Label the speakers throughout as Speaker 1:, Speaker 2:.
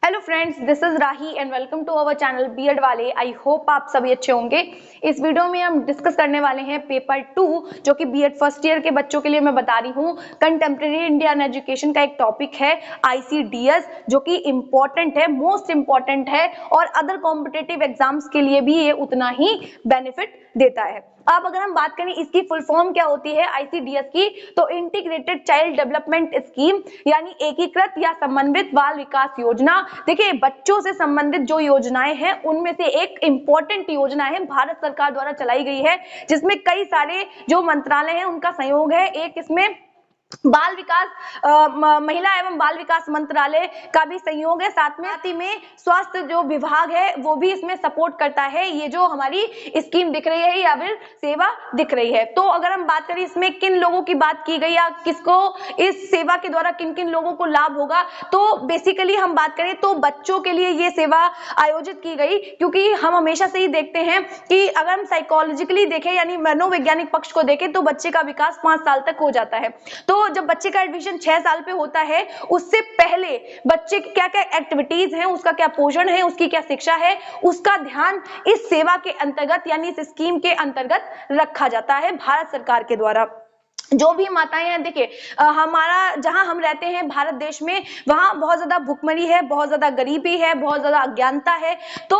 Speaker 1: Hello friends, this is Rahi and welcome to our channel BEd वाले। I hope आप सभी अच्छे होंगे। इस वीडियो में हम डिस्कस करने वाले हैं पेपर 2 जो कि बीएड फर्स्ट ईयर के बच्चों के लिए मैं बता रही हूँ। कंटेम्प्रेरी इंडियन एजुकेशन का एक टॉपिक है आईसीडीएस, जो कि इम्पोर्टेंट है, मोस्ट इम्पोर्टेंट है और अदर कॉम्पिटेटिव एग्जाम्स के लिए भी ये उतना ही बेनिफिट देता है। अब अगर हम बात करें इसकी फुल फॉर्म क्या होती है आईसीडीएस की, तो इंटीग्रेटेड चाइल्ड डेवलपमेंट स्कीम, यानी एकीकृत या समन्वित बाल विकास योजना। देखिए, बच्चों से संबंधित जो योजनाएं हैं उनमें से एक इंपॉर्टेंट योजना है, भारत सरकार द्वारा चलाई गई है, जिसमें कई सारे जो मंत्रालय हैं उनका सहयोग है। एक इसमें बाल विकास महिला एवं बाल विकास मंत्रालय का भी सहयोग है, साथ में स्वास्थ्य जो विभाग है वो भी इसमें सपोर्ट करता है। ये जो हमारी स्कीम दिख रही है या फिर सेवा दिख रही है, तो अगर हम बात करें इसमें किन लोगों की बात की गई या किसको इस सेवा के द्वारा किन किन लोगों को लाभ होगा, तो बेसिकली हम बात करें तो बच्चों के लिए ये सेवा आयोजित की गई, क्योंकि हम हमेशा से ही देखते हैं कि अगर हम साइकोलॉजिकली देखें यानी मनोवैज्ञानिक पक्ष को देखें तो बच्चे का विकास 5 साल तक हो जाता है। तो जब बच्चे का एडमिशन 6 साल पे होता है, उससे पहले बच्चे की क्या क्या एक्टिविटीज हैं, उसका क्या पोषण है, उसकी क्या शिक्षा है, उसका ध्यान इस सेवा के अंतर्गत यानी इस स्कीम के अंतर्गत रखा जाता है भारत सरकार के द्वारा। जो भी माताएं हैं, देखिए हमारा जहां हम रहते हैं भारत देश में, वहां बहुत ज्यादा भुखमरी है, बहुत ज्यादा गरीबी है, बहुत ज्यादा अज्ञानता है। तो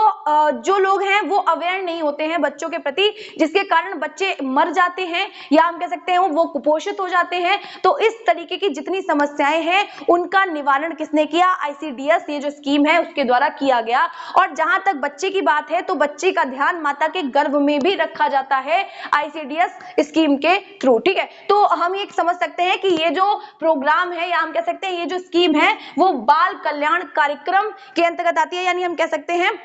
Speaker 1: जो लोग हैं वो अवेयर नहीं होते हैं बच्चों के प्रति, जिसके कारण बच्चे मर जाते हैं या हम कह सकते हैं वो कुपोषित हो जाते हैं। तो इस तरीके की जितनी समस्याएं हैं उनका निवारण किसने किया? आईसीडीएस, ये जो स्कीम है उसके द्वारा किया गया। और जहां तक बच्चे की बात है तो बच्चे का ध्यान माता के गर्भ में भी रखा जाता है आईसीडीएस स्कीम के थ्रू। ठीक है, तो हम ये समझ सकते हैं कि ये जो प्रोग्राम है या हम कह सकते हैं ये जो स्कीम है वो बाल कल्याण कार्यक्रम के अंतर्गत आती है, यानी हम कह सकते हैं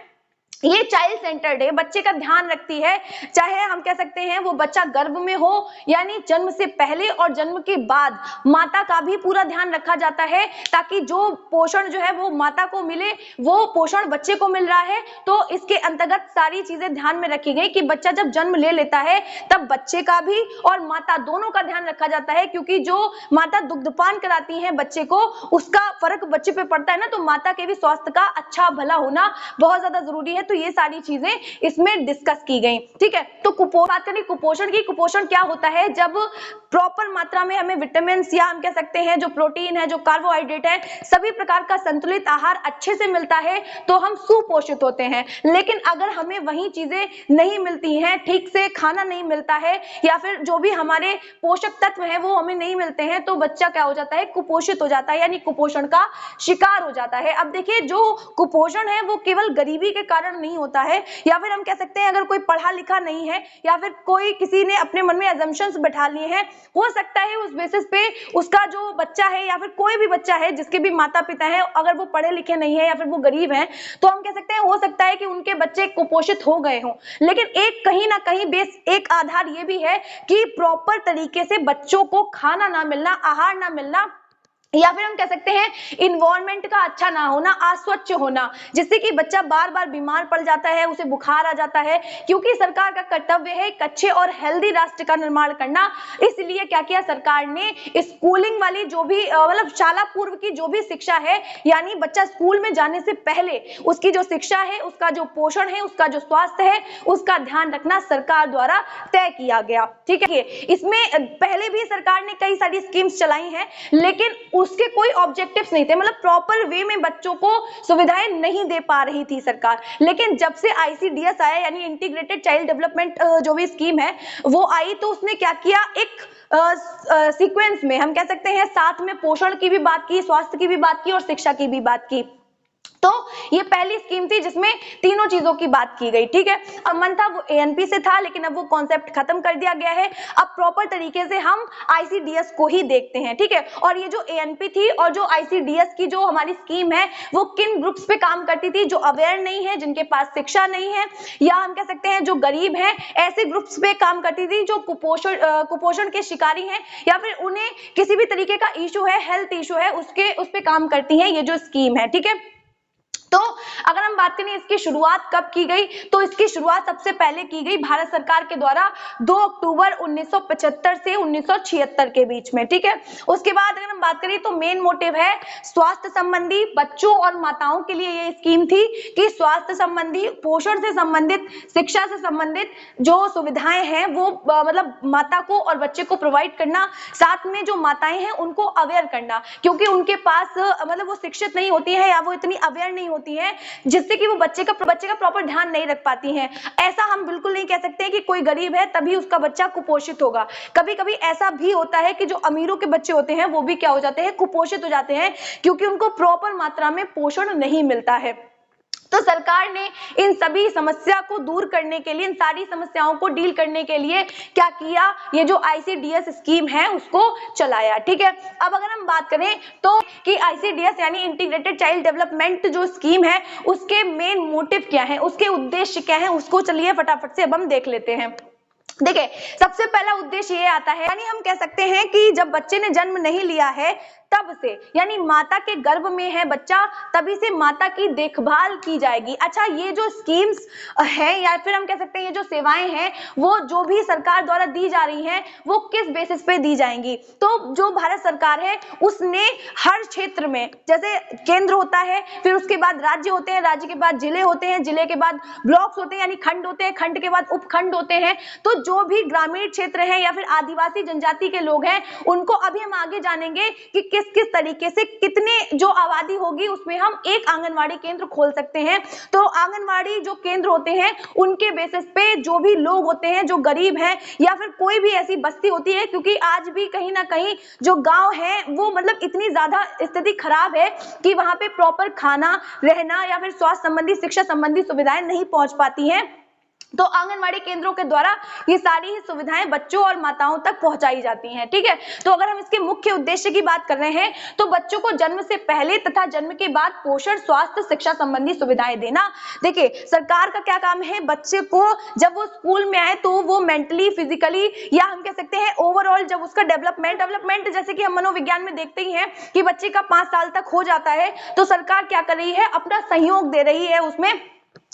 Speaker 1: ये चाइल्ड सेंटर्ड है, बच्चे का ध्यान रखती है। चाहे हम कह सकते हैं वो बच्चा गर्भ में हो यानी जन्म से पहले और जन्म के बाद माता का भी पूरा ध्यान रखा जाता है, ताकि जो पोषण जो है वो माता को मिले, वो पोषण बच्चे को मिल रहा है। तो इसके अंतर्गत सारी चीजें ध्यान में रखी गई कि बच्चा जब जन्म ले लेता है तब बच्चे का भी और माता दोनों का ध्यान रखा जाता है, क्योंकि जो माता दुग्धपान कराती है बच्चे को उसका फर्क बच्चे पे पड़ता है ना, तो माता के भी स्वास्थ्य का अच्छा भला होना बहुत ज्यादा जरूरी है। तो ये सारी चीजें इसमें डिस्कस की गई। ठीक है, तो बात करें कुपोषण की। कुपोषण क्या होता है? जब प्रॉपर मात्रा में हमें विटामिन या हम कह सकते हैं जो प्रोटीन है, जो कार्बोहाइड्रेट है, सभी प्रकार का संतुलित आहार अच्छे से मिलता है तो हम सुपोषित होते हैं। लेकिन अगर हमें वही चीजें नहीं मिलती हैं, ठीक से खाना नहीं मिलता है या फिर जो भी हमारे पोषक तत्व हैं वो हमें नहीं मिलते हैं, तो बच्चा क्या हो जाता है? कुपोषित हो जाता है, यानी कुपोषण का शिकार हो जाता है। अब देखिए, जो कुपोषण है वो केवल गरीबी के कारण नहीं होता है, या फिर हम कह सकते हैं अगर कोई पढ़ा लिखा नहीं है या फिर कोई किसी ने अपने मन में अजम्पशंस बैठा लिए हैं, हो सकता है उस बेसिस पे उसका जो बच्चा है या फिर कोई भी बच्चा है जिसके भी माता पिता हैं, अगर वो पढ़े लिखे नहीं है या फिर वो गरीब हैं, तो हम कह सकते हैं हो सकता है कि उनके बच्चे कुपोषित हो गए हों। लेकिन एक कहीं ना कहीं एक आधार ये भी है कि प्रॉपर तरीके से बच्चों को खाना ना मिलना, आहार ना मिलना, या फिर हम कह सकते हैं इन्वायरमेंट का अच्छा ना होना, अस्वच्छ होना, जिससे कि बच्चा बार बार बीमार पड़ जाता है, उसे बुखार आ जाता है। क्योंकि सरकार का कर्तव्य है एक अच्छे और हेल्दी राष्ट्र का निर्माण करना, इसलिए क्या किया सरकार ने? स्कूलिंग वाली जो भी मतलब शाला पूर्व की जो भी शिक्षा है, यानी बच्चा स्कूल में जाने से पहले उसकी जो शिक्षा है, उसका जो पोषण है, उसका जो स्वास्थ्य है, उसका ध्यान रखना सरकार द्वारा तय किया गया। ठीक है, इसमें पहले भी सरकार ने कई सारी स्कीम्स चलाई हैं, लेकिन उसके कोई ऑब्जेक्टिव्स नहीं थे, मतलब प्रॉपर वे में बच्चों को सुविधाएं नहीं दे पा रही थी सरकार। लेकिन जब से आईसीडीएस आया यानी इंटीग्रेटेड चाइल्ड डेवलपमेंट जो भी स्कीम है वो आई, तो उसने क्या किया? एक सीक्वेंस में हम कह सकते हैं साथ में पोषण की भी बात की, स्वास्थ्य की भी बात की और शिक्षा की भी बात की। तो ये पहली स्कीम थी जिसमें तीनों चीजों की बात की गई। ठीक है, अब मन था वो एएनपी से था, लेकिन अब वो कॉन्सेप्ट खत्म कर दिया गया है। अब प्रॉपर तरीके से हम आईसीडीएस को ही देखते हैं। ठीक है, और ये जो एएनपी थी और जो आईसीडीएस की जो हमारी स्कीम है वो किन ग्रुप्स पे काम करती थी? जो अवेयर नहीं है, जिनके पास शिक्षा नहीं है, या हम कह सकते हैं जो गरीब हैं, ऐसे ग्रुप्स पे काम करती थी जो कुपोषण के शिकारी हैं, या फिर उन्हें किसी भी तरीके का इशू है, हेल्थ इशू है, उस पे काम करती है ये जो स्कीम है। ठीक है, तो अगर हम बात करें इसकी शुरुआत कब की गई, तो इसकी शुरुआत सबसे पहले की गई भारत सरकार के द्वारा 2 अक्टूबर 1975 से 1976 के बीच में, ठीक है। उसके बाद अगर हम बात करें तो मेन मोटिव है स्वास्थ्य संबंधी, बच्चों और माताओं के लिए ये स्कीम थी कि स्वास्थ्य संबंधी, पोषण से संबंधित, शिक्षा से संबंधित जो सुविधाएं हैं वो मतलब माता को और बच्चे को प्रोवाइड करना, साथ में जो माताएं हैं उनको अवेयर करना, क्योंकि उनके पास मतलब वो शिक्षित नहीं होती है या वो इतनी अवेयर नहीं होती है जिससे कि वो बच्चे का प्रॉपर ध्यान नहीं रख पाती हैं। ऐसा हम बिल्कुल नहीं कह सकते कि कोई गरीब है तभी उसका बच्चा कुपोषित होगा। कभी कभी ऐसा भी होता है कि जो अमीरों के बच्चे होते हैं वो भी क्या हो जाते हैं, कुपोषित हो जाते हैं, क्योंकि उनको प्रॉपर मात्रा में पोषण नहीं मिलता है। तो सरकार ने इन सभी समस्या को दूर करने के लिए, इन सारी समस्याओं को डील करने के लिए क्या किया, ये जो ICDS स्कीम है उसको चलाया, ठीक है। अब अगर हम बात करें तो कि ICDS यानी इंटीग्रेटेड चाइल्ड डेवलपमेंट जो स्कीम है उसके मेन मोटिव क्या है, उसके उद्देश्य क्या है, उसको चलिए फटाफट से अब हम देख लेते हैं। देखिए, सबसे पहला उद्देश्य ये आता है, यानी हम कह सकते हैं कि जब बच्चे ने जन्म नहीं लिया है तब से, यानी माता के गर्भ में है बच्चा तभी से माता की देखभाल की जाएगी। अच्छा, ये जो स्कीम्स है या फिर हम कह सकते हैं ये जो सेवाएं हैं वो जो भी सरकार द्वारा दी जा रही हैं वो किस बेसिस पे दी जाएंगी, तो जो भारत सरकार है उसने हर क्षेत्र में, जैसे केंद्र होता है, फिर उसके बाद राज्य होते हैं, राज्य के बाद जिले होते हैं, जिले के बाद ब्लॉक्स होते हैं यानी खंड होते हैं, खंड के बाद उपखंड होते हैं। तो जो भी ग्रामीण क्षेत्र है या फिर आदिवासी जनजाति के लोग हैं उनको अभी हम आगे जानेंगे कि किस तरीके से कितने जो आबादी होगी उसमें हम एक आंगनवाड़ी केंद्र खोल सकते हैं। तो आंगनवाड़ी जो केंद्र होते हैं उनके बेसिस पे जो भी लोग होते हैं जो गरीब हैं या फिर कोई भी ऐसी बस्ती होती है, क्योंकि आज भी कहीं ना कहीं जो गांव है वो मतलब इतनी ज्यादा स्थिति खराब है कि वहां पे प्रॉपर खाना, रहना या फिर स्वास्थ्य संबंधी, शिक्षा संबंधी सुविधाएं नहीं पहुंच पाती हैं। तो आंगनवाड़ी केंद्रों के द्वारा ये सारी ही सुविधाएं बच्चों और माताओं तक पहुंचाई जाती हैं, ठीक है। तो अगर हम इसके मुख्य उद्देश्य की बात कर रहे हैं तो बच्चों को जन्म से पहले तथा जन्म के बाद पोषण, स्वास्थ्य, शिक्षा संबंधी सुविधाएं देना। देखिए, सरकार का क्या काम है, बच्चे को जब वो स्कूल में आए तो वो मेंटली, फिजिकली या हम कह सकते हैं ओवरऑल जब उसका डेवलपमेंट जैसे कि हम मनोविज्ञान में देखते ही हैं कि बच्चे का 5 साल तक हो जाता है, तो सरकार क्या कर रही है, अपना सहयोग दे रही है उसमें,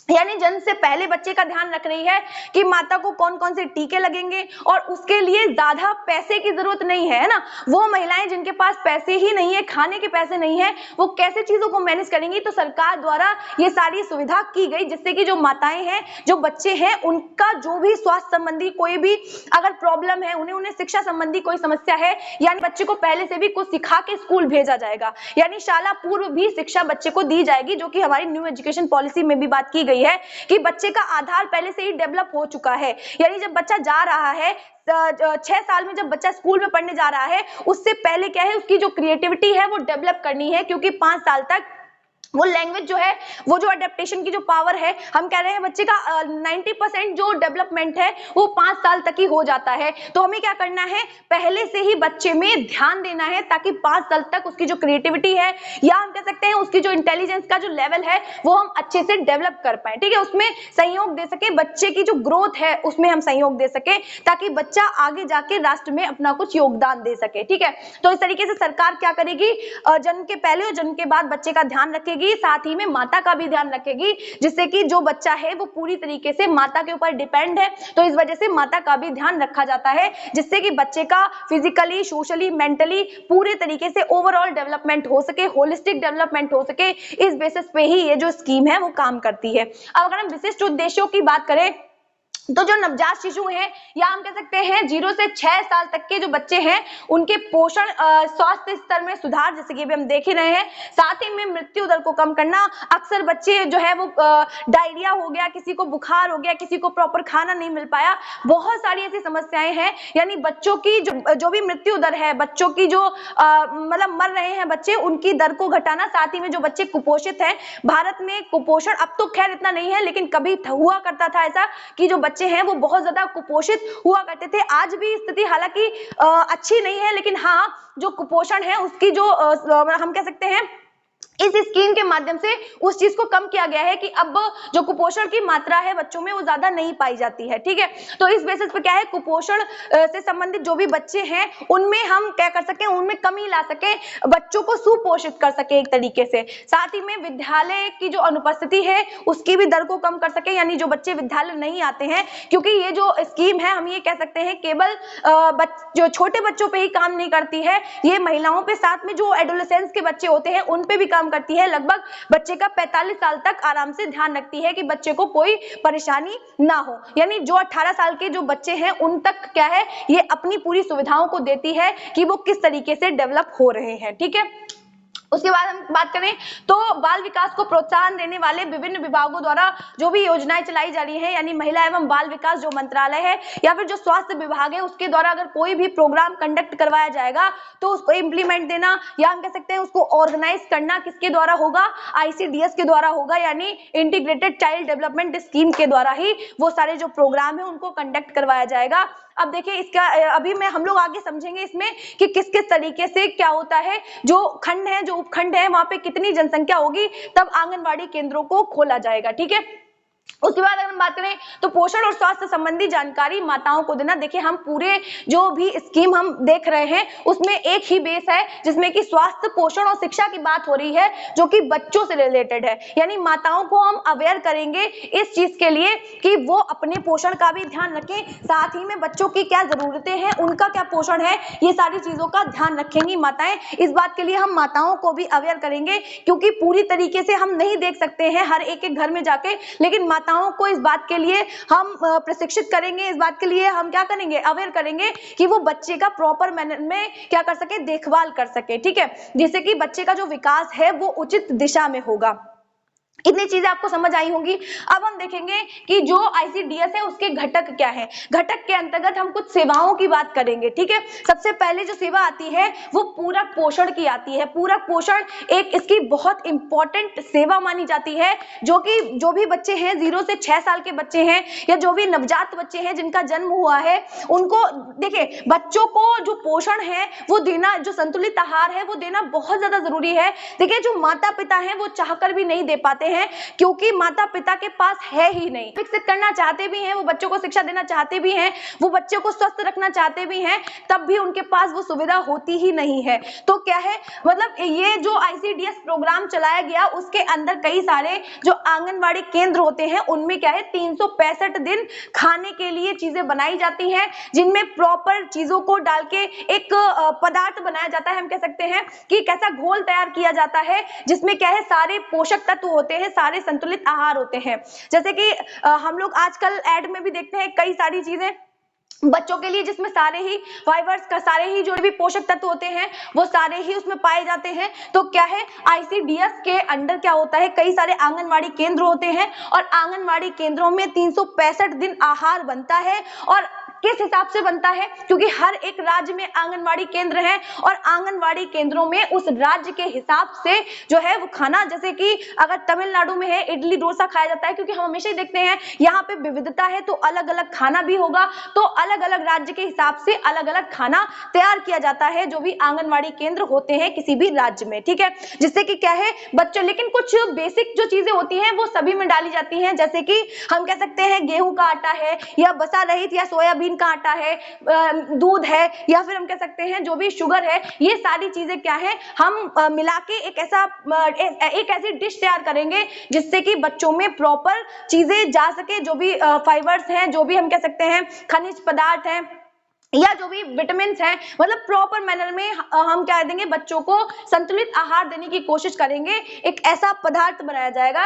Speaker 1: यानी जन्म से पहले बच्चे का ध्यान रख रही है कि माता को कौन कौन से टीके लगेंगे, और उसके लिए ज्यादा पैसे की जरूरत नहीं है ना। वो महिलाएं जिनके पास पैसे ही नहीं है, खाने के पैसे नहीं है, वो कैसे चीजों को मैनेज करेंगी, तो सरकार द्वारा ये सारी सुविधा की गई जिससे कि जो माताएं हैं, जो बच्चे हैं, उनका जो भी स्वास्थ्य संबंधी कोई भी अगर प्रॉब्लम है, उन्हें शिक्षा संबंधी कोई समस्या है, यानी बच्चे को पहले से भी कुछ सिखा के स्कूल भेजा जाएगा, यानी शाला पूर्व भी शिक्षा बच्चे को दी जाएगी, जो कि हमारी न्यू एजुकेशन पॉलिसी में भी बात की गई है कि बच्चे का आधार पहले से ही डेवलप हो चुका है। यानी जब बच्चा जा रहा है 6 साल में, जब बच्चा स्कूल में पढ़ने जा रहा है, उससे पहले क्या है, उसकी जो क्रिएटिविटी है वो डेवलप करनी है, क्योंकि 5 साल तक वो लैंग्वेज जो है, वो जो अडेप्टेशन की जो पावर है, हम कह रहे हैं बच्चे का 90% जो डेवलपमेंट है वो 5 साल तक ही हो जाता है। तो हमें क्या करना है, पहले से ही बच्चे में ध्यान देना है ताकि 5 साल तक उसकी जो क्रिएटिविटी है या हम कह सकते हैं उसकी जो इंटेलिजेंस का जो लेवल है वो हम अच्छे से डेवलप कर पाए, ठीक है। उसमें सहयोग दे सके, बच्चे की जो ग्रोथ है उसमें हम सहयोग दे सके ताकि बच्चा आगे जाके राष्ट्र में अपना कुछ योगदान दे सके, ठीक है। तो इस तरीके से सरकार क्या करेगी, जन्म के पहले और जन्म के बाद बच्चे का ध्यान रखेगी, साथ ही में माता का भी ध्यान रखेगी, जिससे कि जो बच्चा है वो पूरी तरीके से माता के ऊपर डिपेंड है, तो इस वजह से माता का भी ध्यान रखा जाता है, जिससे कि बच्चे का फिजिकली, सोशली, मेंटली पूरे तरीके से ओवरऑल डेवलपमेंट हो सके, होलिस्टिक डेवलपमेंट हो सके। इस बेसिस पे ही ये जो स्कीम है वो काम करती है। अब अगर हम विशिष्ट उद्देश्यों की बात करें तो जो नवजात शिशु हैं या हम कह सकते हैं 0 से 6 साल तक के जो बच्चे हैं उनके पोषण, स्वास्थ्य स्तर में सुधार, जैसे कि अभी हम देख ही रहे हैं, साथ ही में मृत्यु दर को कम करना। अक्सर बच्चे जो है वो डायरिया हो गया, किसी को बुखार हो गया, किसी को प्रॉपर खाना नहीं मिल पाया, बहुत सारी ऐसी समस्याएं हैं, यानी बच्चों की जो भी मृत्यु दर है, बच्चों की जो मतलब मर रहे हैं बच्चे, उनकी दर को घटाना, साथ ही में जो बच्चे कुपोषित हैं, भारत में कुपोषण अब तो खैर इतना नहीं है, लेकिन कभी हुआ करता था ऐसा कि जो बच्चे हैं वो बहुत ज्यादा कुपोषित हुआ करते थे। आज भी स्थिति हालांकि अच्छी नहीं है, लेकिन हाँ, जो कुपोषण है उसकी जो हम कह सकते हैं इस स्कीम के माध्यम से उस चीज को कम किया गया है कि अब जो कुपोषण की मात्रा है बच्चों में वो ज्यादा नहीं पाई जाती है। ठीक है, तो इस बेसिस पे क्या है, कुपोषण से संबंधित जो भी बच्चे हैं उनमें हम क्या कर सके, उनमें कमी ला सके, बच्चों को सुपोषित कर सके एक तरीके से। साथ ही में विद्यालय की जो अनुपस्थिति है उसकी भी दर को कम कर सके, यानी जो बच्चे विद्यालय नहीं आते हैं, क्योंकि ये जो स्कीम है हम ये कह सकते हैं केवल जो छोटे बच्चों पे ही काम नहीं करती है, ये महिलाओं पे, साथ में जो एडोलेसेंस के बच्चे होते हैं उन पे भी काम करती है। लगभग बच्चे का 45 साल तक आराम से ध्यान रखती है कि बच्चे को कोई परेशानी ना हो, यानी जो 18 साल के जो बच्चे हैं उन तक क्या है, ये अपनी पूरी सुविधाओं को देती है कि वो किस तरीके से डेवलप हो रहे हैं। ठीक है, उसके बाद हम बात करें तो बाल विकास को प्रोत्साहन देने वाले विभिन्न विभागों द्वारा जो भी योजनाएं चलाई जा रही है, यानी महिला एवं बाल विकास जो मंत्रालय है या फिर जो स्वास्थ्य विभाग है उसके द्वारा अगर कोई भी प्रोग्राम कंडक्ट करवाया जाएगा तो उसको इम्प्लीमेंट देना, या हम कह सकते हैं उसको ऑर्गेनाइज करना किसके द्वारा होगा, ICDS के द्वारा होगा, यानी इंटीग्रेटेड चाइल्ड डेवलपमेंट स्कीम के द्वारा ही वो सारे जो प्रोग्राम है उनको कंडक्ट करवाया जाएगा। अब देखिए इसका अभी मैं हम लोग आगे समझेंगे इसमें कि किस किस तरीके से क्या होता है, जो खंड है, जो उपखंड है, वहां पे कितनी जनसंख्या होगी, तब आंगनवाड़ी केंद्रों को खोला जाएगा। ठीक है, उसके बाद अगर हम बात करें तो पोषण और स्वास्थ्य संबंधी जानकारी माताओं को देना। देखिए हम पूरे जो भी स्कीम हम देख रहे हैं उसमें एक ही बेस है जिसमें कि स्वास्थ्य, पोषण और शिक्षा की बात हो रही है जो कि बच्चों से रिलेटेड है, यानी माताओं को हम अवेयर करेंगे इस चीज के लिए कि वो अपने पोषण का भी ध्यान रखें, साथ ही में बच्चों की क्या जरूरतें हैं, उनका क्या पोषण है, ये सारी चीजों का ध्यान रखेंगी माताएं। इस बात के लिए हम माताओं को भी अवेयर करेंगे, क्योंकि पूरी तरीके से हम नहीं देख सकते हैं हर एक घर में जाके, लेकिन माताओं को इस बात के लिए हम प्रशिक्षित करेंगे, इस बात के लिए हम क्या करेंगे, अवेयर करेंगे कि वो बच्चे का प्रॉपर मैनर में क्या कर सके, देखभाल कर सके। ठीक है, जिससे कि बच्चे का जो विकास है वो उचित दिशा में होगा। इतनी चीजें आपको समझ आई होंगी। अब हम देखेंगे कि जो ICDS है उसके घटक क्या है। घटक के अंतर्गत हम कुछ सेवाओं की बात करेंगे। ठीक है, सबसे पहले जो सेवा आती है वो पूरक पोषण की आती है। पूरक पोषण एक इसकी बहुत इंपॉर्टेंट सेवा मानी जाती है, जो कि जो भी बच्चे हैं 0 से 6 साल के बच्चे हैं या जो भी नवजात बच्चे हैं जिनका जन्म हुआ है, उनको देखिए बच्चों को जो पोषण है वो देना, जो संतुलित आहार है वो देना बहुत ज्यादा जरूरी है। देखिए जो माता पिता हैं वो चाहकर भी नहीं दे पाते हैं, क्योंकि माता पिता के पास है ही नहीं। विकसित करना चाहते भी हैं, वो बच्चों को शिक्षा देना चाहते भी हैं, वो बच्चों को स्वस्थ रखना चाहते भी हैं, तब भी उनके पास वो सुविधा होती ही नहीं है। तो क्या है, मतलब ये जो ICDS प्रोग्राम चलाया गया उसके अंदर कई सारे जो आंगनवाड़ी केंद्र होते हैं उनमें क्या है 365 दिन खाने के लिए चीजें बनाई जाती हैं, जिनमें प्रॉपर चीजों को डाल के एक पदार्थ बनाया जाता है। हम कह सकते हैं कि एक ऐसा घोल तैयार किया जाता है जिसमें क्या है सारे पोषक तत्व होते हैं, सारे संतुलित आहार होते हैं। जैसे कि हम लोग आजकल ऐड में भी देखते हैं कई सारी चीजें बच्चों के लिए जिसमें सारे ही फाइबर्स का, सारे ही जो भी पोषक तत्व होते हैं वो सारे ही उसमें पाए जाते हैं। तो क्या है ICDS के अंडर क्या होता है, कई सारे आंगनवाड़ी केंद्र होते हैं और आंगनवाड़ी केंद्रों में 365 दिन आहार बनता है। और किस हिसाब से बनता है, क्योंकि हर एक राज्य में आंगनवाड़ी केंद्र है और आंगनवाड़ी केंद्रों में उस राज्य के हिसाब से जो है वो खाना, जैसे कि अगर तमिलनाडु में है इडली डोसा खाया जाता है, क्योंकि हम हमेशा ही देखते हैं यहाँ पे विविधता है तो अलग अलग खाना भी होगा, तो अलग अलग राज्य के हिसाब से अलग अलग खाना तैयार किया जाता है जो भी आंगनवाड़ी केंद्र होते हैं किसी भी राज्य में। ठीक है, जिससे कि क्या है बच्चों, लेकिन कुछ बेसिक जो चीजें होती हैं वो सभी में डाली जाती हैं, जैसे कि हम कह सकते हैं गेहूं का आटा है या बसा रहित या सोयाबीन का आटा है, दूध है, या फिर हम कह सकते हैं जो भी शुगर है, ये सारी चीजें क्या है हम मिला के एक ऐसी डिश तैयार करेंगे जिससे कि बच्चों में प्रॉपर चीजें जा सके, जो भी फाइबर्स हैं, जो भी हम कह सकते हैं खनिज पदार्थ हैं या जो भी विटामिन हैं, मतलब प्रॉपर मैनर में हम क्या देंगे, बच्चों को संतुलित आहार देने की कोशिश करेंगे। एक ऐसा पदार्थ बनाया जाएगा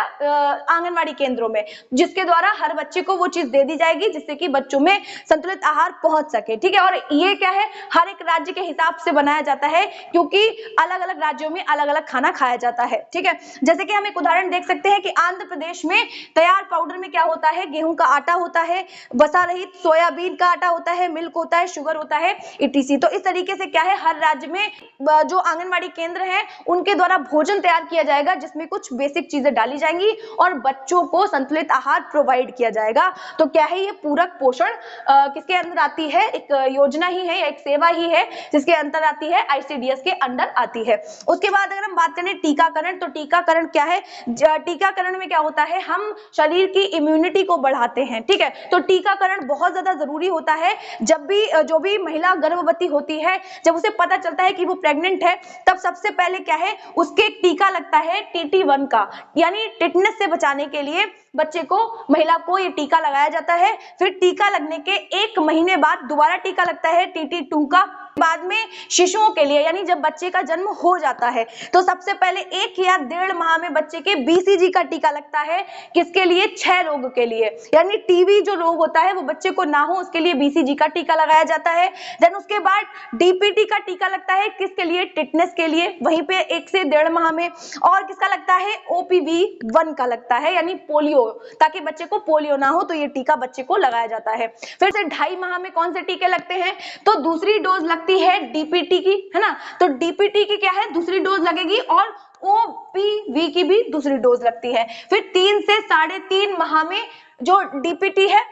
Speaker 1: आंगनवाड़ी केंद्रों में जिसके द्वारा हर बच्चे को वो चीज दे दी जाएगी जिससे कि बच्चों में संतुलित आहार पहुंच सके। ठीक है, और ये क्या है हर एक राज्य के हिसाब से बनाया जाता है, क्योंकि अलग अलग राज्यों में अलग अलग खाना खाया जाता है। ठीक है, जैसे कि हम एक उदाहरण देख सकते हैं कि आंध्र प्रदेश में तैयार पाउडर में क्या होता है, गेहूं का आटा होता है, बसा रहित सोयाबीन का आटा होता है, मिल्क होता है, शुगर होता है, etc। तो इस तरीके से क्या है, हर राज्य में जो आंगनवाड़ी केंद्र है उनके द्वारा भोजन तैयार किया जाएगा, जिसमें कुछ बेसिक चीजें डाली जाएंगी और बच्चों को संतुलित आहार प्रोवाइड किया जाएगा। तो क्या है, ये पूरक पोषण किसके अंदर आती है, एक योजना ही है या एक सेवा ही है जिसके अंदर आती है, आईसीडीएस के अंडर आती है। उसके बाद अगर हम बात करें टीकाकरण, तो टीकाकरण क्या है, टीकाकरण में क्या होता है, हम शरीर की इम्यूनिटी को बढ़ाते हैं, ठीक है। तो टीकाकरण बहुत ज्यादा जरूरी होता है। जब भी जो भी महिला गर्भवती होती है, जब उसे पता चलता है कि वो प्रेग्नेंट है, तब सबसे पहले क्या है, उसके एक टीका लगता है TT1 का, यानी टिटनेस से बचाने के लिए बच्चे को, महिला को ये टीका लगाया जाता है। फिर टीका लगने के 1 महीने बाद दोबारा टीका लगता है TT2 का। बाद में शिशुओं के लिए, यानी जब बच्चे का जन्म हो जाता है तो सबसे पहले 1 या 1.5 माह में बच्चे के BCG का टीका लगता है। किसके लिए, क्षय रोग के लिए, यानी टीबी जो रोग होता है वो बच्चे को ना हो, उसके लिए BCG का टीका लगाया जाता है। देन उसके बाद DPT का टीका लगता है, किसके लिए, टिटनेस के लिए, वहीं पे 1 से 1.5 माह में। और किसका लगता है, OPV1 का लगता है, यानी पोलियो, ताकि बच्चे को पोलियो ना हो, तो ये टीका बच्चे को लगाया जाता है। फिर से 2.5 माह में कौन से टीके लगते हैं, तो दूसरी डोज लगती है DPT की, है ना। तो DPT की क्या है, दूसरी डोज लगेगी, और OPV की भी दूसरी डोज लगती है। फिर 3 से 3.5 माह में जो DPT है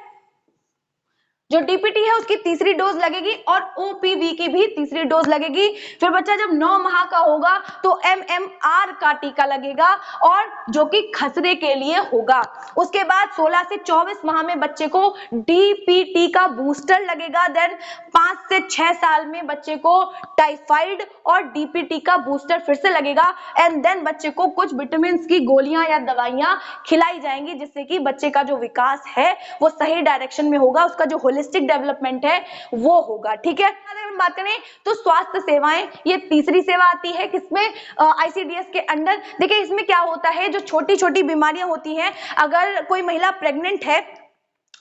Speaker 1: उसकी तीसरी डोज लगेगी, और OPV की भी तीसरी डोज लगेगी। फिर बच्चा जब 9 माह का होगा तो MMR का टीका लगेगा, और जो कि खसरे के लिए होगा। उसके बाद 16 से 24 माह में बच्चे को DPT का बूस्टर लगेगा। देन 5 से 6 साल में बच्चे को टाइफाइड और DPT का बूस्टर फिर से लगेगा। एंड देन बच्चे को कुछ विटामिन की गोलियां या दवाइयां खिलाई जाएंगी, जिससे कि बच्चे का जो विकास है वो सही डायरेक्शन में होगा, उसका जो होलिस्टिक डेवलपमेंट है वो होगा, ठीक है। अगर हम बात करें तो स्वास्थ्य सेवाएं, ये तीसरी सेवा आती है, किसमें, आईसीडीएस के अंडर। देखिए इसमें क्या होता है, जो छोटी छोटी बीमारियां होती हैं, अगर कोई महिला प्रेग्नेंट है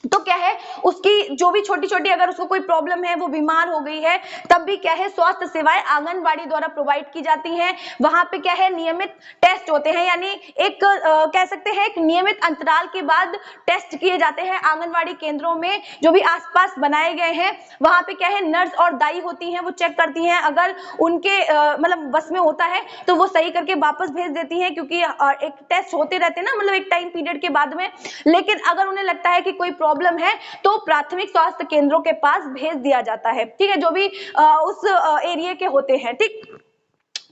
Speaker 1: तो क्या है, उसकी जो भी छोटी छोटी, अगर उसको कोई प्रॉब्लम है, वो बीमार हो गई है, तब भी क्या है, स्वास्थ्य सेवाएं आंगनबाड़ी द्वारा प्रोवाइड की जाती हैं। वहां पे क्या है, नियमित टेस्ट होते हैं, यानी एक कह सकते हैं एक नियमित अंतराल के बाद टेस्ट किए जाते हैं आंगनबाड़ी केंद्रों में। जो भी आसपास बनाए गए हैं वहां पे क्या है, नर्स और दाई होती हैं, वो चेक करती हैं, अगर उनके मतलब बस में होता है तो वो सही करके वापस भेज देती हैं, क्योंकि एक टेस्ट होते रहते हैं ना, मतलब एक टाइम पीरियड के बाद में। लेकिन अगर उन्हें लगता है कि कोई प्रॉब्लम है तो प्राथमिक स्वास्थ्य केंद्रों के पास भेज दिया जाता है, ठीक है, जो भी उस एरिया के होते हैं, ठीक।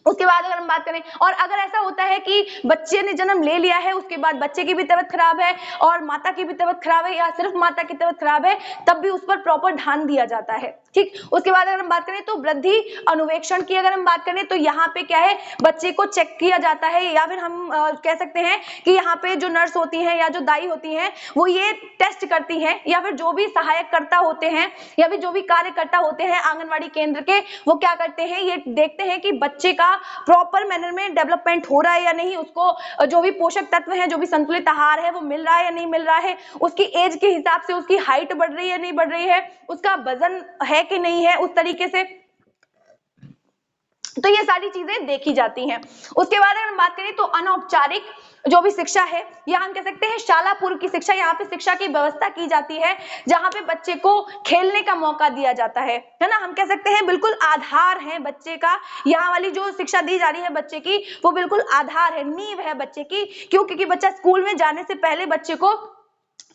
Speaker 1: उसके बाद अगर हम बात करें, और अगर ऐसा होता है कि बच्चे ने जन्म ले लिया है, उसके बाद बच्चे की भी तबीयत खराब है और माता की भी तबीयत खराब है, या सिर्फ माता की तबीयत खराब है, तब भी उस पर प्रॉपर ध्यान दिया जाता है, ठीक। उसके बाद अगर हम बात करें तो वृद्धि अनुवेक्षण की अगर हम बात करें तो यहाँ पे क्या है, बच्चे को चेक किया जाता है, या फिर हम कह सकते हैं कि यहाँ पे जो नर्स होती हैं या जो दाई होती हैं वो ये टेस्ट करती हैं, या फिर जो भी सहायक कर्ता होते हैं या फिर जो भी कार्यकर्ता होते हैं आंगनवाड़ी केंद्र के, वो क्या करते हैं, ये देखते हैं कि बच्चे का प्रॉपर मैनर में डेवलपमेंट हो रहा है या नहीं, उसको जो भी पोषक तत्व है, जो भी संतुलित आहार है वो मिल रहा है या नहीं मिल रहा है, उसकी एज के हिसाब से उसकी हाइट बढ़ रही है नहीं बढ़ रही है, उसका वजन है कि नहीं है, उस तरीके से। तो ये सारी चीजें देखी जाती हैं। उसके बाद अगर हम बात करें तो अनौपचारिक जो भी शिक्षा है, या हम कह सकते हैं शाला पूर्व की शिक्षा, यहाँ पे शिक्षा की व्यवस्था की जाती है, जहाँ पे बच्चे को खेलने का मौका दिया जाता है ना। हम कह सकते हैं बिल्कुल आधार है बच्चे का, यहाँ वाली जो शिक्षा दी जा रही है बच्चे की, वो बिल्कुल आधार है, नींव है बच्चे की। क्यों? क्योंकि बच्चा स्कूल में जाने से पहले बच्चे को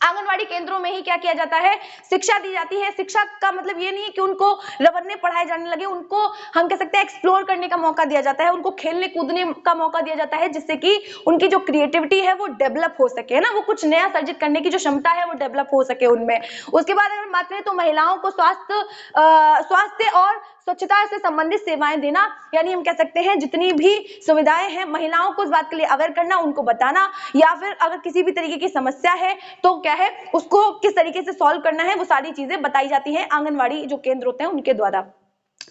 Speaker 1: आंगनवाड़ी केंद्रों में ही क्या किया जाता है, शिक्षा दी जाती है। शिक्षा का मतलब ये नहीं है कि उनको रवन्ने पढ़ाए जाने लगे, उनको हम कह सकते हैं एक्सप्लोर करने का मौका दिया जाता है, उनको खेलने कूदने का मौका दिया जाता है, जिससे कि उनकी जो क्रिएटिविटी है वो डेवलप हो सके, है ना, वो कुछ नया सर्जित करने की जो क्षमता है वो डेवलप हो सके उनमें। उसके बाद अगर बात करें तो महिलाओं को स्वास्थ्य और स्वच्छता से संबंधित सेवाएं देना, यानी हम कह सकते हैं जितनी भी सुविधाएं हैं महिलाओं को इस बात के लिए अवेयर करना, उनको बताना, या फिर अगर किसी भी तरीके की समस्या है तो क्या है उसको किस तरीके से सॉल्व करना है, वो सारी चीजें बताई जाती हैं आंगनवाड़ी जो केंद्र होते हैं उनके द्वारा।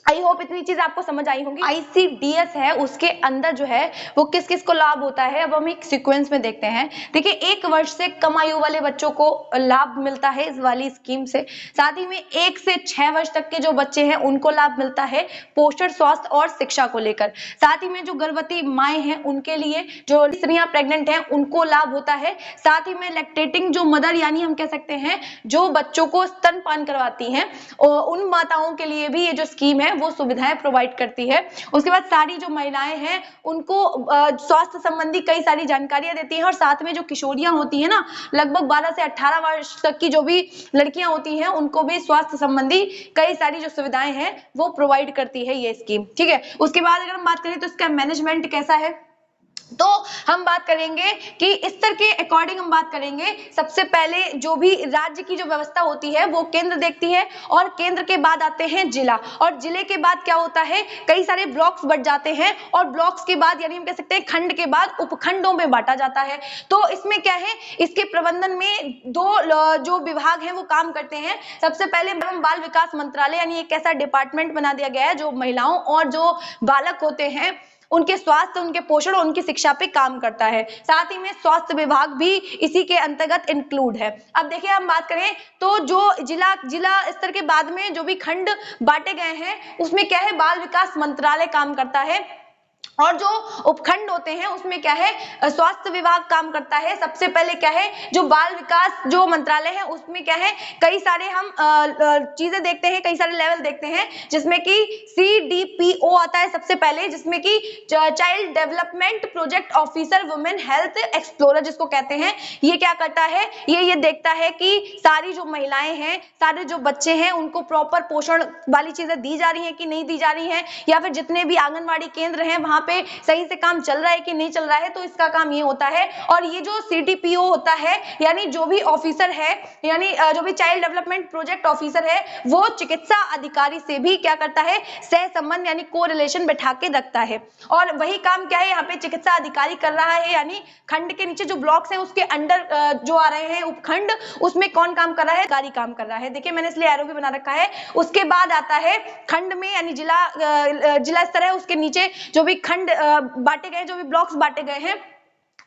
Speaker 1: आई होप इतनी चीज आपको समझ आई होंगी। ICDS है, उसके अंदर जो है वो किस किस को लाभ होता है, अब हम एक सीक्वेंस में देखते हैं। देखिए 1 वर्ष से कम आयु वाले बच्चों को लाभ मिलता है इस वाली स्कीम से। साथ ही में 1 से 6 वर्ष तक के जो बच्चे हैं उनको लाभ मिलता है पोषण, स्वास्थ्य और शिक्षा को लेकर। साथ ही में जो गर्भवती माएँ हैं उनके लिए, जो स्त्रियां प्रेग्नेंट हैं उनको लाभ होता है। साथ ही में लैक्टेटिंग जो मदर, यानी हम कह सकते हैं जो बच्चों को स्तनपान करवाती हैं, उन माताओं के लिए भी ये जो स्कीम है वो सुविधाएं प्रोवाइड करती है। उसके बाद सारी जो महिलाएं हैं उनको स्वास्थ्य संबंधी कई सारी जानकारियां देती हैं, और साथ में जो किशोरियां होती हैं ना, लगभग 12 से 18 वर्ष तक की जो भी लड़कियां होती हैं उनको भी स्वास्थ्य संबंधी कई सारी जो सुविधाएं हैं वो प्रोवाइड करती है ये स्कीम। ठीक है, उसके बाद अगर हम बात करें तो इसका मैनेजमेंट कैसा है, तो हम बात करेंगे कि स्तर के अकॉर्डिंग हम बात करेंगे। सबसे पहले जो भी राज्य की जो व्यवस्था होती है वो केंद्र देखती है, और केंद्र के बाद आते हैं जिला, और जिले के बाद क्या होता है, कई सारे ब्लॉक्स बढ़ जाते हैं, और ब्लॉक्स के बाद यानी हम कह सकते हैं खंड के बाद उपखंडों में बांटा जाता है। तो इसमें क्या है, इसके प्रबंधन में 2 जो विभाग हैं वो काम करते हैं। सबसे पहले बाल विकास मंत्रालय, यानी एक ऐसा डिपार्टमेंट बना दिया गया है जो महिलाओं और जो बालक होते हैं उनके स्वास्थ्य, उनके पोषण और उनकी शिक्षा पे काम करता है। साथ ही में स्वास्थ्य विभाग भी इसी के अंतर्गत इंक्लूड है। अब देखिए हम बात करें तो जो जिला स्तर के बाद में जो भी खंड बांटे गए हैं उसमें क्या है, बाल विकास मंत्रालय काम करता है, और जो उपखंड होते हैं उसमें क्या है, स्वास्थ्य विभाग काम करता है। सबसे पहले क्या है, जो बाल विकास जो मंत्रालय है उसमें क्या है, कई सारे हम चीजें देखते हैं, कई सारे लेवल देखते हैं, जिसमें कि CDPO आता है सबसे पहले, जिसमें कि child development project officer women health explorer जिसको कहते हैं। ये क्या करता है, ये देखता है कि सारी जो महिलाएं हैं, सारे जो बच्चे हैं उनको प्रॉपर पोषण वाली चीजें दी जा रही हैं कि नहीं दी जा रही हैं, या फिर जितने भी आंगनबाड़ी केंद्र हैं वहां पे सही से काम चल रहा है कि नहीं चल रहा है। तो इसका काम ये होता है। और ये जो CDPO होता है, यानी जो भी ऑफिसर है, यानी जो भी चाइल्ड डेवलपमेंट प्रोजेक्ट ऑफिसर है, वो चिकित्सा अधिकारी से भी क्या करता है, सह संबंध यानी को रिलेशन बैठा के रखता है। और वही काम क्या है यहाँ पे चिकित्सा अधिकारी कर रहा है, यानी खंड के नीचे जो ब्लॉक्स हैं उसके अंडर जो आ रहे हैं उपखंड, उसमें कौन काम कर रहा है, अधिकारी काम कर रहा है। देखिए मैंने इसलिए एरो भी बना रखा है। उसके बाद आता है खंड में, यानी जिला स्तर है, उसके नीचे जो भी खंड बांटे गए, जो भी ब्लॉक्स बांटे गए हैं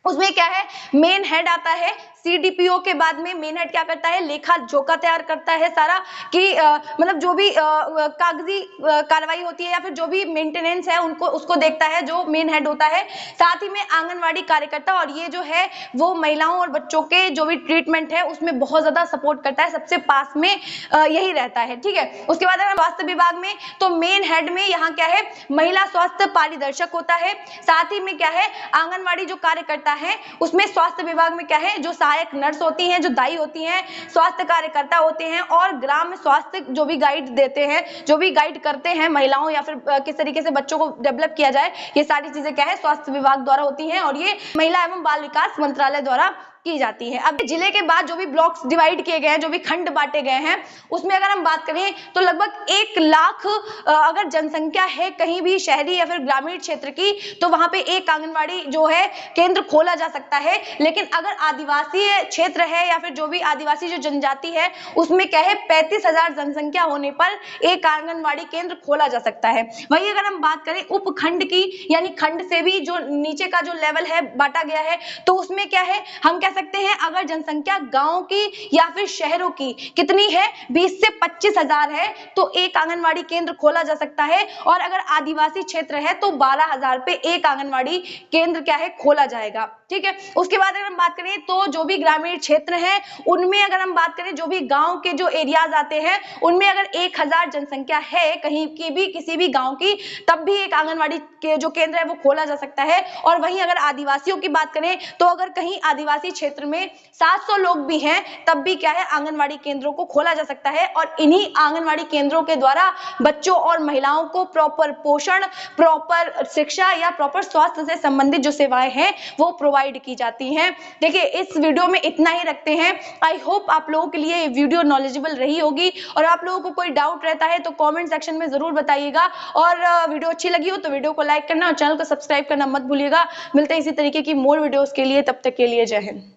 Speaker 1: उसमें क्या है, मेन हेड आता है। CDPO के बाद में मेन हेड क्या करता है, लेखा जोखा तैयार करता है सारा, कि मतलब जो भी कागजी कार्रवाई होती है या फिर जो भी मेंटेनेंस है उनको उसको देखता है, जो मेन हेड होता है। साथ ही में आंगनवाड़ी कार्यकर्ता, और ये जो है वो महिलाओं और बच्चों के जो भी ट्रीटमेंट है उसमें बहुत ज्यादा सपोर्ट करता है, सबसे पास में यही रहता है। ठीक है, उसके बाद अगर स्वास्थ्य विभाग में, तो मेन हेड में यहाँ क्या है, महिला स्वास्थ्य पारिदर्शक होता है। साथ ही में क्या है, आंगनवाड़ी जो कार्यकर्ता है उसमें स्वास्थ्य विभाग में क्या है, जो सहायक नर्स होती हैं, जो दाई होती हैं, स्वास्थ्य कार्यकर्ता होते हैं, और ग्राम स्वास्थ्य जो भी गाइड देते हैं, जो भी गाइड करते हैं महिलाओं या फिर किस तरीके से बच्चों को डेवलप किया जाए, ये सारी चीजें क्या है, स्वास्थ्य विभाग द्वारा होती हैं, और ये महिला एवं बाल विकास मंत्रालय द्वारा की जाती है। अब जिले के बाद जो भी ब्लॉक्स डिवाइड किए गए हैं, जो भी खंड बांटे गए हैं, उसमें अगर हम बात करें तो लगभग 1 लाख अगर जनसंख्या है कहीं भी शहरी या फिर ग्रामीण क्षेत्र की, तो वहां पे एक आंगनवाड़ी जो है केंद्र खोला जा सकता है। लेकिन अगर आदिवासी क्षेत्र है या फिर जो भी आदिवासी जो जनजाति है उसमें क्या है, 35,000 जनसंख्या होने पर एक आंगनवाड़ी केंद्र खोला जा सकता है। वही अगर हम बात करें उपखंड की, यानी खंड से भी जो नीचे का जो लेवल है बांटा गया है, तो उसमें क्या है, हम कह सकते हैं अगर जनसंख्या गांव की या फिर शहरों की कितनी है, 20 से 25,000 है, तो एक आंगनवाड़ी केंद्र खोला जा सकता है। और अगर आदिवासी क्षेत्र है तो 12,000 पे एक आंगनवाड़ी केंद्र क्या है, खोला जाएगा। ठीक है, उसके बाद अगर हम बात करें तो जो भी ग्रामीण क्षेत्र है उनमें अगर हम बात करें, जो भी गांव के जो एरियाज आते हैं उनमें अगर 1000 जनसंख्या है कहीं की भी, किसी भी गांव की, तब भी एक आंगनवाड़ी के जो केंद्र है वो खोला जा सकता है। और वहीं अगर आदिवासियों की बात करें तो अगर कहीं आदिवासी क्षेत्र में 700 लोग भी हैं, तब भी क्या है, आंगनवाड़ी केंद्रों को खोला जा सकता है। और इन्हीं आंगनवाड़ी केंद्रों के द्वारा बच्चों और महिलाओं को प्रॉपर पोषण, प्रॉपर शिक्षा या प्रॉपर स्वास्थ्य से संबंधित जो सेवाएं हैं वो प्रोवाइड की जाती हैं। देखिए इस वीडियो में इतना ही रखते हैं। आई होप आप लोगों के लिए ये वीडियो नॉलेजेबल रही होगी, और आप लोगों को कोई डाउट रहता है तो कमेंट सेक्शन में जरूर बताइएगा। और वीडियो अच्छी लगी हो तो वीडियो को लाइक करना और चैनल को सब्सक्राइब करना मत भूलिएगा। मिलते हैं इसी तरीके की मोर वीडियोस के लिए, तब तक के लिए जय हिंद।